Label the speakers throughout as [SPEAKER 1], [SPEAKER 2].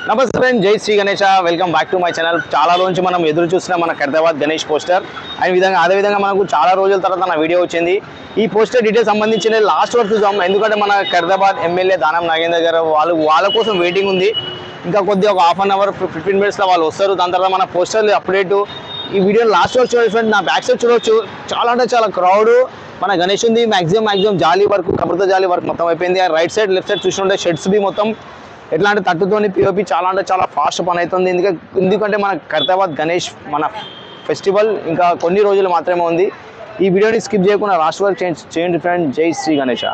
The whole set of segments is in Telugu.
[SPEAKER 1] నమస్తే ఫ్రెండ్, జై Shri Ganesha. Welcome back to my channel. చాలా రోజు మనం ఎదురు చూసిన మన ఖైరతాబాద్ గణేష్ పోస్టర్ అదేవిధంగా మనకు చాలా రోజుల తర్వాత నా వీడియో వచ్చింది. ఈ పోస్టర్ డీటెయిల్స్ సంబంధించిన లాస్ట్ వరకు చూద్దాం. ఎందుకంటే మన ఖైరతాబాద్ ఎమ్మెల్యే దానం నాగేందర్ గారు వాళ్ళ కోసం వెయిటింగ్ ఉంది. ఇంకా కొద్దిగా ఒక హాఫ్ అన్ అవర్ 15 మినిట్స్లో వాళ్ళు వస్తారు. దాని తర్వాత మన పోస్టర్లు అప్డేట్ ఈ వీడియో లాస్ట్ వరకు చూడండి ఫ్రెండ్. నా బ్యాక్ సైడ్ చూడవచ్చు, చాలా అంటే చాలా క్రౌడ్. మన గణేష్ ఉంది మ్యాక్సిమం జాలీ వర్క్, కబర్తో జాలీ వర్క్ మొత్తం అయిపోయింది. రైట్ సైడ్ లెఫ్ట్ సైడ్ చూస్తుంటే షెడ్స్ బి మొత్తం ఎట్లా అంటే తట్టుతోని పిఓపి చాలా అంటే చాలా ఫాస్ట్ పని అవుతుంది. ఎందుకంటే మన ఖైరతాబాద్ గణేష్ మన ఫెస్టివల్ ఇంకా కొన్ని రోజులు మాత్రమే ఉంది. ఈ వీడియోని స్కిప్ చేయకుండా లాస్ట్ వరకు చేయండి ఫ్రెండ్. జై శ్రీ గణేష.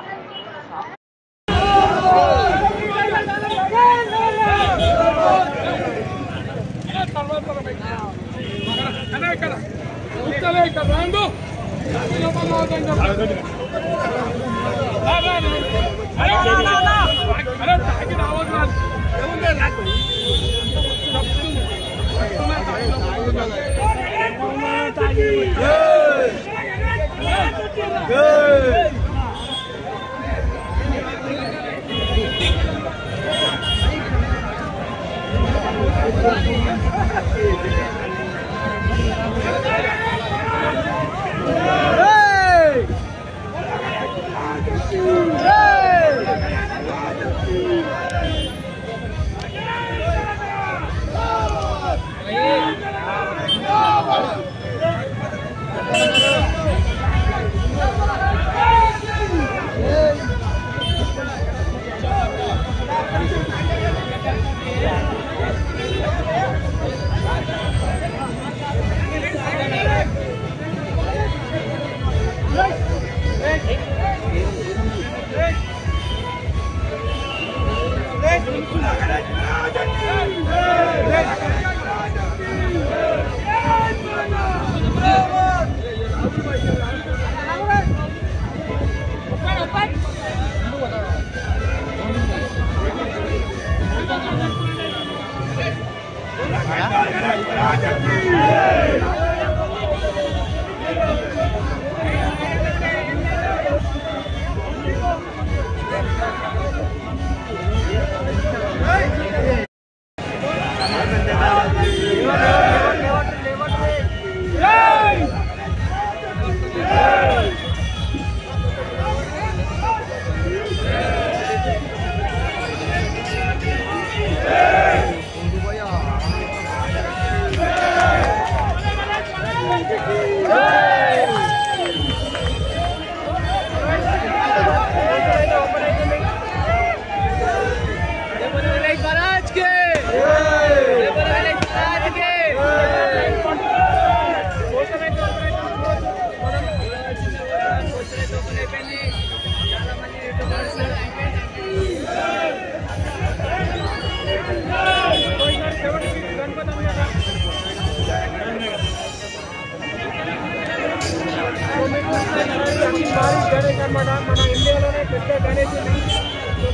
[SPEAKER 2] మన ఇండియాలోనే పెద్ద గణేష్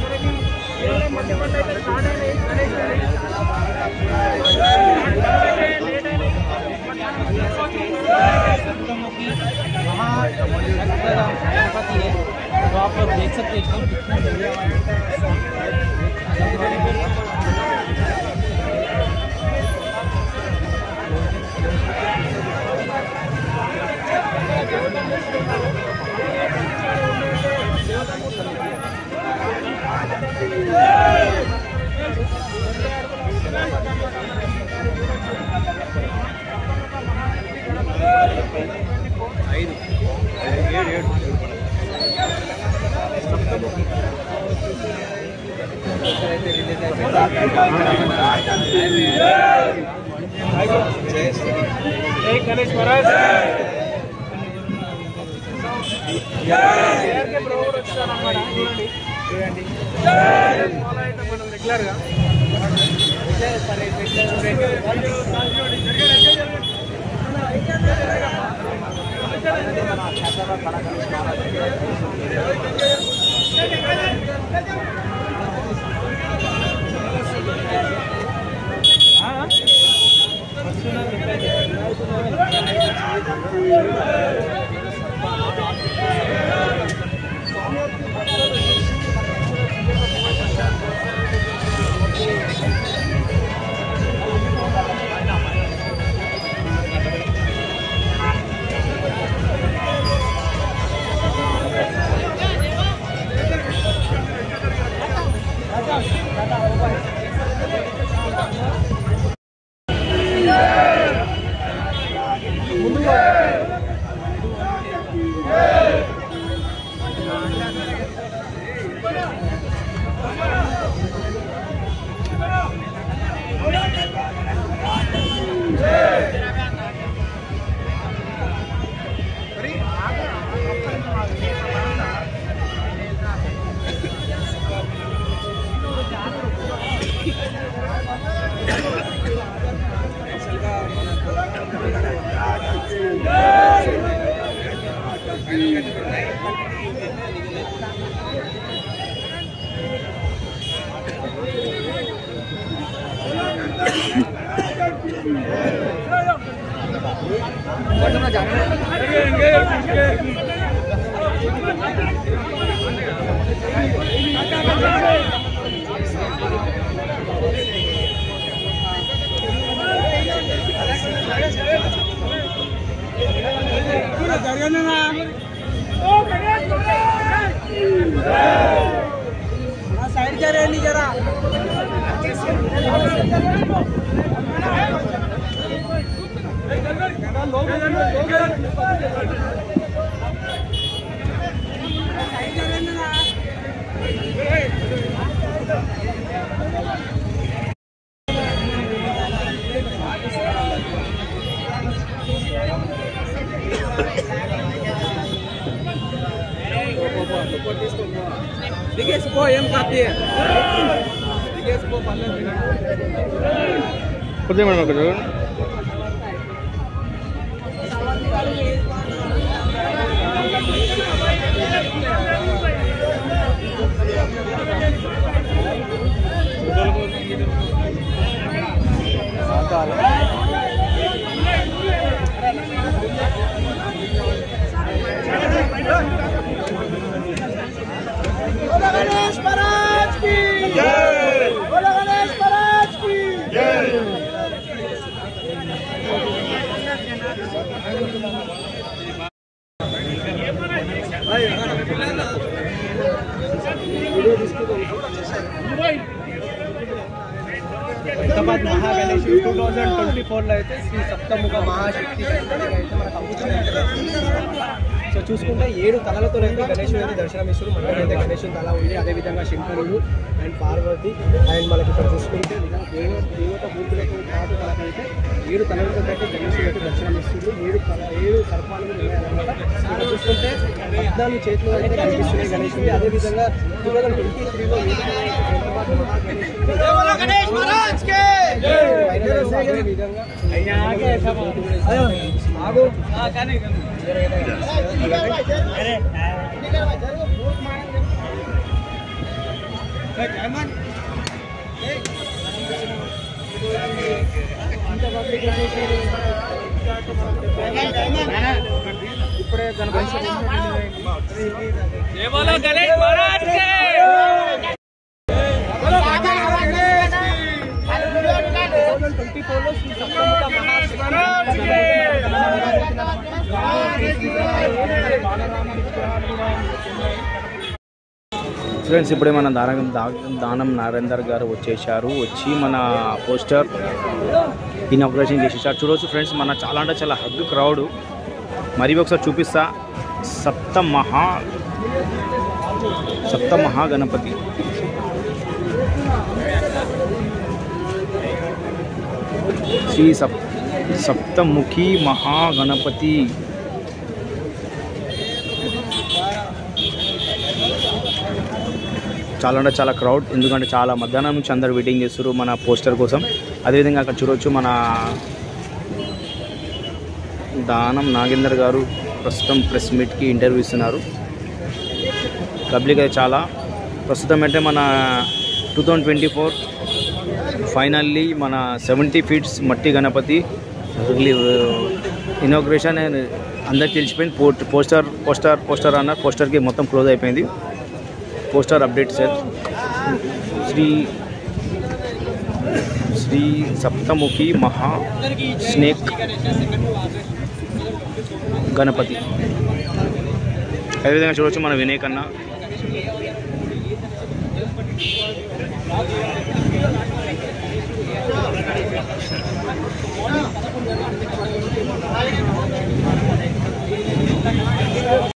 [SPEAKER 2] మనకి మధ్య పంట అయితే స్టార్ట్ అయినాయి గణేష్
[SPEAKER 3] गणपति है तो आप लोग देख सकते हैं कितने
[SPEAKER 2] गणेश महाराज रेग्युलर साइड जा रहे नहीं जरा दिगेसपो एम कापी दिगेसपो
[SPEAKER 1] కొద్దిగా మేడం అక్కడ
[SPEAKER 2] गणेश महाराज की जय बोलो गणेश महाराज की जय
[SPEAKER 3] హైదరాబాద్ మహాగణేష్ 2024లో అయితే శ్రీ సప్తముఖ మహాశక్తి అయితే మనకు అవుతుంది. సో చూసుకుంటే 7 తలలతో అయితే గణేశుడు అయితే దర్శనమిస్తారు. మనకైతే గణేశుని తల ఉంది, అదేవిధంగా శంకరుడు అండ్ పార్వతి అండ్ మనకి ఇక్కడ చూసుకుంటే దేవత మూర్తులతో పాటు మనకైతే 7 తలలతో అయితే గణేశుడు అయితే దర్శనమిస్తుంది. 7 సర్పాలు ఉన్నాయన్నమాట. ఇక్కడ చూసుకుంటే 14 చేతులు అయితే కనిపిస్తున్నాయి గణేశుడి. అదేవిధంగా 2023లో హైదరాబాద్
[SPEAKER 2] गणेश महाराज के
[SPEAKER 3] ఇప్పుడే గణపతి
[SPEAKER 2] गणेश महाराज के
[SPEAKER 1] ఫ్రెండ్స్ ఇప్పుడే మన దానం నరేందర్ గారు వచ్చి మన పోస్టర్ ఇనాగ్రేషన్ చేసేసారు. చూడవచ్చు ఫ్రెండ్స్, మన చాలా అంటే చాలా హగ్ క్రౌడ్. మరి ఒకసారి చూపిస్తా. సప్త మహాగణపతి శ్రీ సప్తముఖి మహాగణపతి. చాలా అంటే చాలా క్రౌడ్, ఎందుకంటే చాలా మధ్యాహ్నం నుంచి అందరు వెయిటింగ్ చేస్తారు మన పోస్టర్ కోసం. అదేవిధంగా అక్కడ చూడవచ్చు మన దానం నాగేందర్ గారు ప్రస్తుతం ప్రెస్ మీట్కి ఇంటర్వ్యూ ఇస్తున్నారు. పబ్లిక్ అయితే చాలా. ప్రస్తుతం అంటే మన 2024 ఫైనల్లీ మన 70 ఫీట్స్ మట్టి గణపతి ఇనాగ్రేషన్ అందరికి తెలిసిపోయింది. పోస్టర్ అన్నారు. పోస్టర్కి మొత్తం క్లోజ్ అయిపోయింది. Poster update sir. Shri Saptamukhi Maha snake Ganapati. అదేవిధంగా చూడవచ్చు మన వినాయక్ అన్న